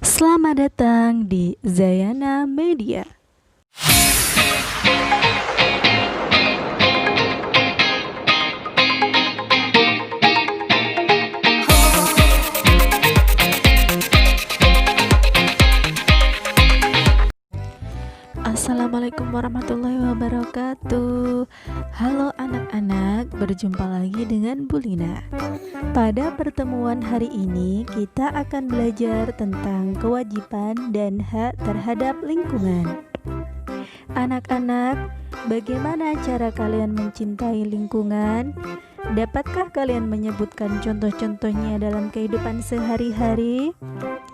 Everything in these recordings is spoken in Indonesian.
Selamat datang di Zayana Media. Assalamualaikum warahmatullahi wabarakatuh. Halo anak-anak, berjumpa lagi dengan Bu Lina. Pada pertemuan hari ini kita akan belajar tentang kewajiban dan hak terhadap lingkungan. Anak-anak, bagaimana cara kalian mencintai lingkungan? Dapatkah kalian menyebutkan contoh-contohnya dalam kehidupan sehari-hari?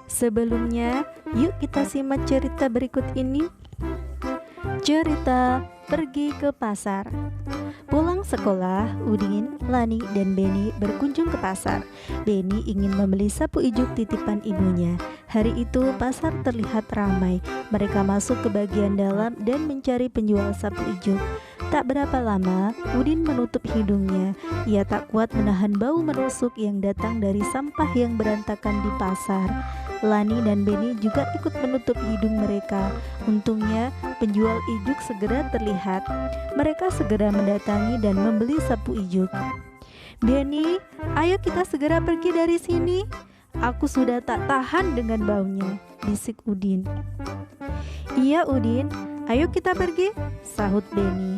Sebelumnya, yuk kita simak cerita berikut ini. Cerita pergi ke pasar. Pulang sekolah, Udin, Lani, dan Beni berkunjung ke pasar. Beni ingin membeli sapu ijuk titipan ibunya. Hari itu pasar terlihat ramai. Mereka masuk ke bagian dalam dan mencari penjual sapu ijuk. Tak berapa lama, Udin menutup hidungnya. Ia tak kuat menahan bau menusuk yang datang dari sampah yang berantakan di pasar. Lani dan Beni juga ikut menutup hidung mereka. Untungnya, penjual ijuk segera terlihat. Mereka segera mendatangi dan membeli sapu ijuk. "Beni, ayo kita segera pergi dari sini. Aku sudah tak tahan dengan baunya," bisik Udin. "Iya Udin, ayo kita pergi," sahut Beni.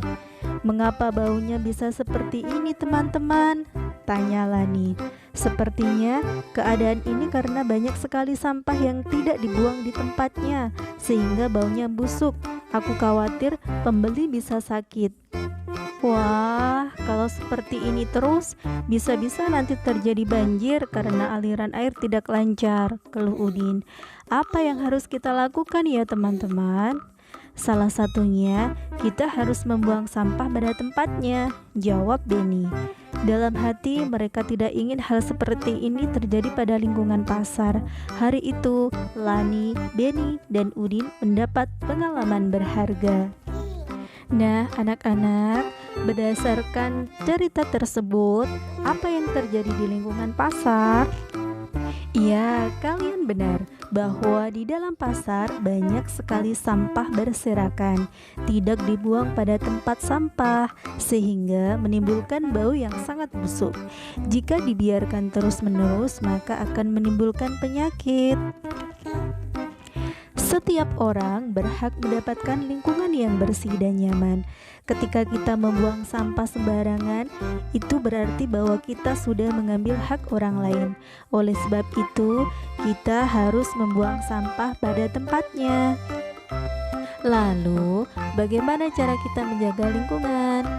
"Mengapa baunya bisa seperti ini teman-teman?" tanya Lani. "Sepertinya keadaan ini karena banyak sekali sampah yang tidak dibuang di tempatnya, sehingga baunya busuk. Aku khawatir pembeli bisa sakit." "Wah, kalau seperti ini terus, bisa-bisa nanti terjadi banjir karena aliran air tidak lancar," keluh Udin. "Apa yang harus kita lakukan ya teman-teman?" "Salah satunya, kita harus membuang sampah pada tempatnya," jawab Beni. Dalam hati mereka tidak ingin hal seperti ini terjadi pada lingkungan pasar. Hari itu, Lani, Beni, dan Udin mendapat pengalaman berharga. Nah, anak-anak, berdasarkan cerita tersebut, apa yang terjadi di lingkungan pasar? Ya, kalian benar bahwa di dalam pasar banyak sekali sampah berserakan, tidak dibuang pada tempat sampah, sehingga menimbulkan bau yang sangat busuk. Jika dibiarkan terus-menerus, maka akan menimbulkan penyakit. Setiap orang berhak mendapatkan lingkungan yang bersih dan nyaman. Ketika kita membuang sampah sembarangan, itu berarti bahwa kita sudah mengambil hak orang lain. Oleh sebab itu, kita harus membuang sampah pada tempatnya. Lalu, bagaimana cara kita menjaga lingkungan?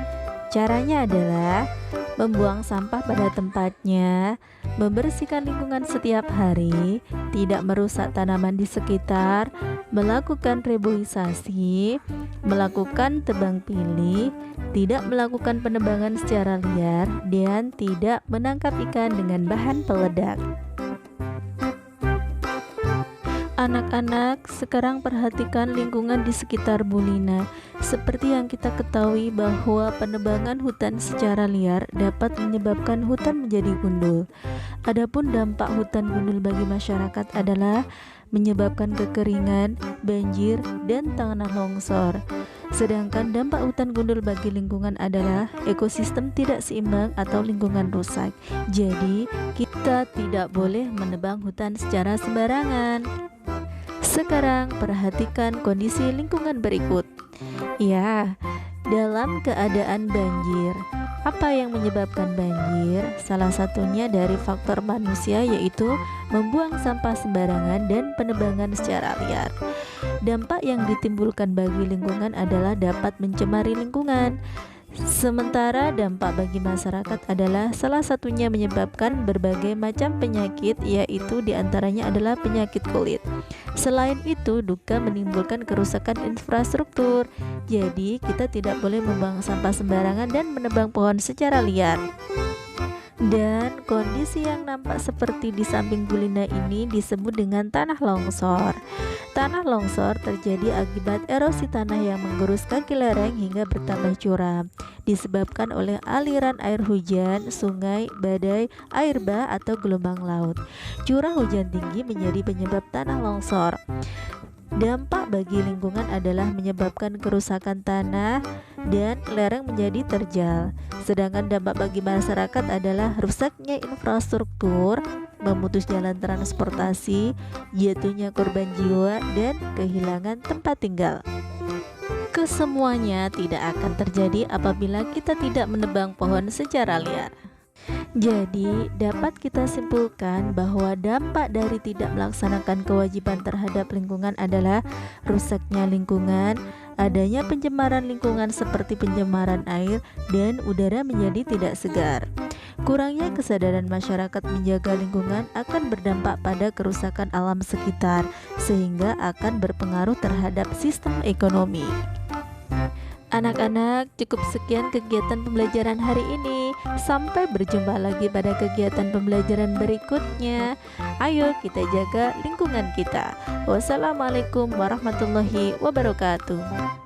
Caranya adalah membuang sampah pada tempatnya, membersihkan lingkungan setiap hari, tidak merusak tanaman di sekitar, melakukan reboisasi, melakukan tebang pilih, tidak melakukan penebangan secara liar, dan tidak menangkap ikan dengan bahan peledak. Anak-anak, sekarang perhatikan lingkungan di sekitar Bu Lina. Seperti yang kita ketahui bahwa penebangan hutan secara liar dapat menyebabkan hutan menjadi gundul. Adapun dampak hutan gundul bagi masyarakat adalah menyebabkan kekeringan, banjir, dan tanah longsor. Sedangkan dampak hutan gundul bagi lingkungan adalah ekosistem tidak seimbang atau lingkungan rusak. Jadi, kita tidak boleh menebang hutan secara sembarangan. Sekarang perhatikan kondisi lingkungan berikut. Ya, dalam keadaan banjir, apa yang menyebabkan banjir? Salah satunya dari faktor manusia, yaitu membuang sampah sembarangan dan penebangan secara liar. Dampak yang ditimbulkan bagi lingkungan adalah dapat mencemari lingkungan. Sementara dampak bagi masyarakat adalah salah satunya menyebabkan berbagai macam penyakit, yaitu diantaranya adalah penyakit kulit. Selain itu, duka menimbulkan kerusakan infrastruktur. Jadi, kita tidak boleh membuang sampah sembarangan dan menebang pohon secara liar. Dan kondisi yang nampak seperti di samping Bu Lina ini disebut dengan tanah longsor. Tanah longsor terjadi akibat erosi tanah yang menggerus kaki lereng hingga bertambah curam. disebabkan oleh aliran air hujan, sungai, badai, air bah atau gelombang laut. Curah hujan tinggi menjadi penyebab tanah longsor. Dampak bagi lingkungan adalah menyebabkan kerusakan tanah dan lereng menjadi terjal. Sedangkan dampak bagi masyarakat adalah rusaknya infrastruktur, memutus jalan transportasi, jatuhnya korban jiwa, dan kehilangan tempat tinggal. Kesemuanya tidak akan terjadi apabila kita tidak menebang pohon secara liar. Jadi, dapat kita simpulkan bahwa dampak dari tidak melaksanakan kewajiban terhadap lingkungan adalah rusaknya lingkungan, adanya pencemaran lingkungan seperti pencemaran air dan udara menjadi tidak segar. Kurangnya kesadaran masyarakat menjaga lingkungan akan berdampak pada kerusakan alam sekitar, sehingga akan berpengaruh terhadap sistem ekonomi. Anak-anak, cukup sekian kegiatan pembelajaran hari ini. Sampai berjumpa lagi pada kegiatan pembelajaran berikutnya. Ayo kita jaga lingkungan kita. Wassalamualaikum warahmatullahi wabarakatuh.